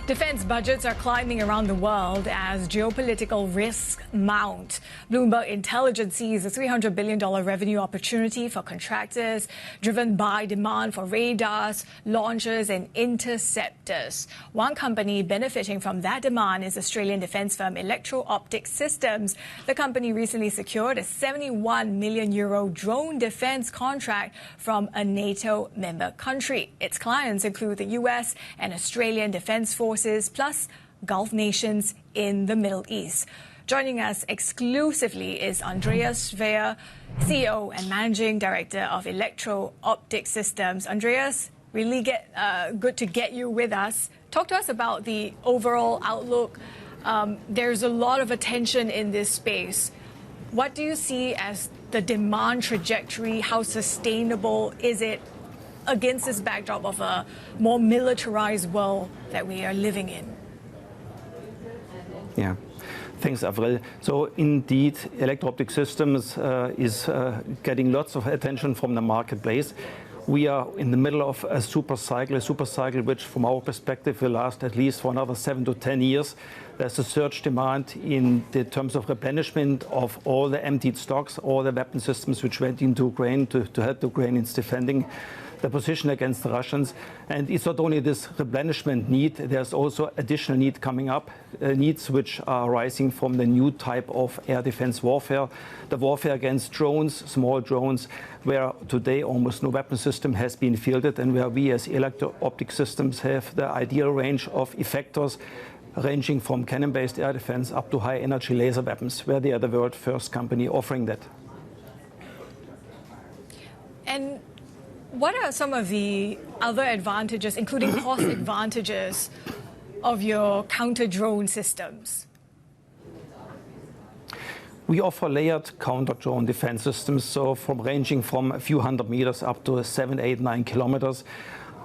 Defense budgets are climbing around the world as geopolitical risks mount. Bloomberg Intelligence sees a $300 billion revenue opportunity for contractors, driven by demand for radars, launchers, and interceptors. One company benefiting from that demand is Australian defense firm Electro Optic Systems. The company recently secured a €71 million drone defense contract from a NATO member country. Its clients include the US and Australian Defense Forces, plus Gulf nations in the Middle East. Joining us exclusively is Andreas Schwer, CEO and Managing Director of Electro Optic Systems. Andreas, really good to get you with us. Talk to us about the overall outlook. There's a lot of attention in this space. What do you see as the demand trajectory? How sustainable is it against this backdrop of a more militarized world that we are living in? Yeah, thanks, Avril. So indeed, Electro-Optic Systems is getting lots of attention from the marketplace. We are in the middle of a super cycle which from our perspective will last at least for another 7 to 10 years. There's a surge demand in the terms of replenishment of all the emptied stocks, all the weapon systems which went into Ukraine to help Ukraine in its defending the position against the Russians. And it's not only this replenishment need, there's also additional need coming up, needs which are rising from the new type of air defense warfare, the warfare against drones, small drones, where today almost no weapon system has been fielded, and where we as Electro-Optic Systems have the ideal range of effectors ranging from cannon-based air defense up to high-energy laser weapons, where they are the world first company offering that. And what are some of the other advantages, including cost advantages, of your counter-drone systems? We offer layered counter-drone defense systems, so from ranging from a few hundred meters up to 7, 8, 9 kilometers.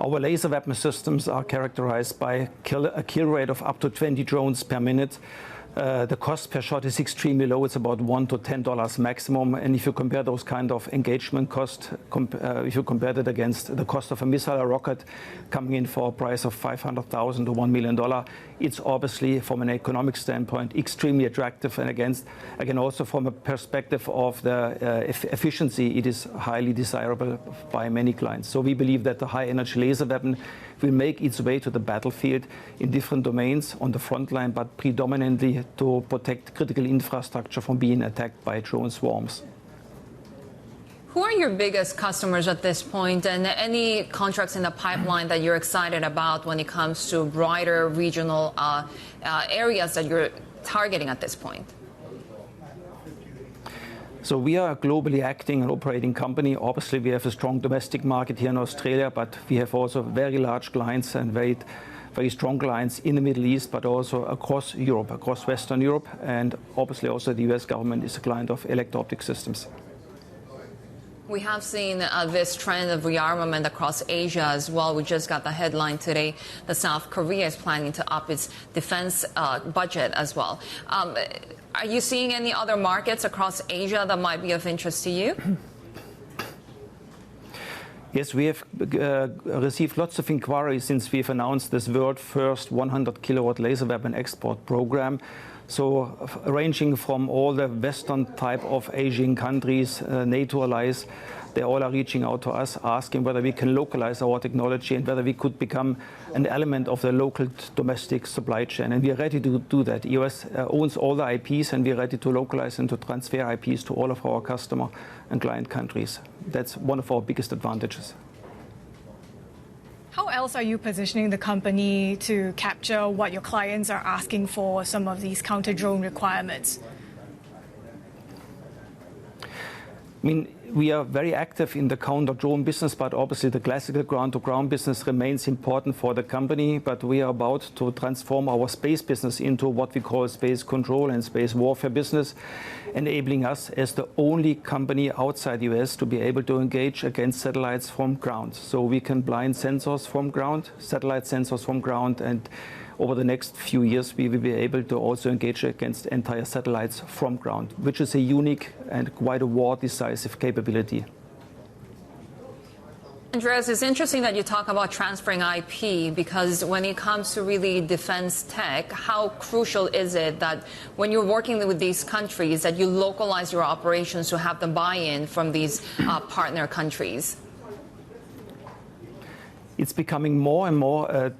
Our laser weapon systems are characterized by a kill rate of up to 20 drones per minute. The cost per shot is extremely low. It's about $1 to $10 maximum. And if you compare those kind of engagement costs, if you compare that against the cost of a missile or rocket coming in for a price of $500,000 to $1 million, it's obviously, from an economic standpoint, extremely attractive. And again, also from a perspective of the efficiency, it is highly desirable by many clients. So we believe that the high-energy laser weapon will make its way to the battlefield in different domains on the front line, but predominantly to protect critical infrastructure from being attacked by drone swarms. Who are your biggest customers at this point, and any contracts in the pipeline that you're excited about when it comes to broader regional areas that you're targeting at this point? So we are a globally acting and operating company. Obviously, we have a strong domestic market here in Australia, but we have also very large clients and very strong clients in the Middle East, but also across Europe, across Western Europe. And obviously also the US government is a client of Electro-Optic Systems. We have seen this trend of rearmament across Asia as well. We just got the headline today that South Korea is planning to up its defense budget as well. Are you seeing any other markets across Asia that might be of interest to you? Yes, we have received lots of inquiries since we've announced this world first 100 kilowatt laser weapon export program. So ranging from all the Western type of Asian countries, NATO allies, they all are reaching out to us, asking whether we can localize our technology and whether we could become an element of the local domestic supply chain. And we are ready to do that. EOS owns all the IPs, and we are ready to localize and to transfer IPs to all of our customer and client countries. That's one of our biggest advantages. How else are you positioning the company to capture what your clients are asking for, some of these counter-drone requirements? I mean, we are very active in the counter-drone business, but obviously the classical ground-to-ground business remains important for the company. But we are about to transform our space business into what we call space control and space warfare business, enabling us as the only company outside the US to be able to engage against satellites from ground. So we can blind sensors from ground, satellite sensors from ground, and over the next few years, we will be able to also engage against entire satellites from ground, which is a unique and quite a war-decisive capability. Andreas, it's interesting that you talk about transferring IP, because when it comes to really defense tech, how crucial is it that when you're working with these countries that you localize your operations to have the buy-in from these partner countries? It's becoming more and more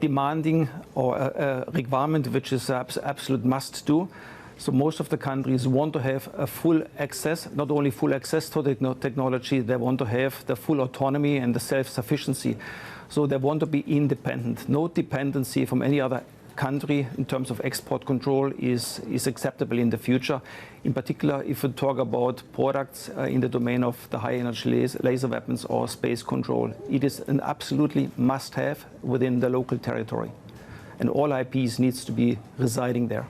demanding, or a requirement which is absolute must do. So most of the countries want to have a full access, not only full access to the technology, they want to have the full autonomy and the self-sufficiency. So they want to be independent. No dependency from any other country in terms of export control is acceptable in the future. In particular, if we talk about products in the domain of the high-energy laser weapons or space control, it is an absolutely must-have within the local territory. And all IPs needs to be residing there.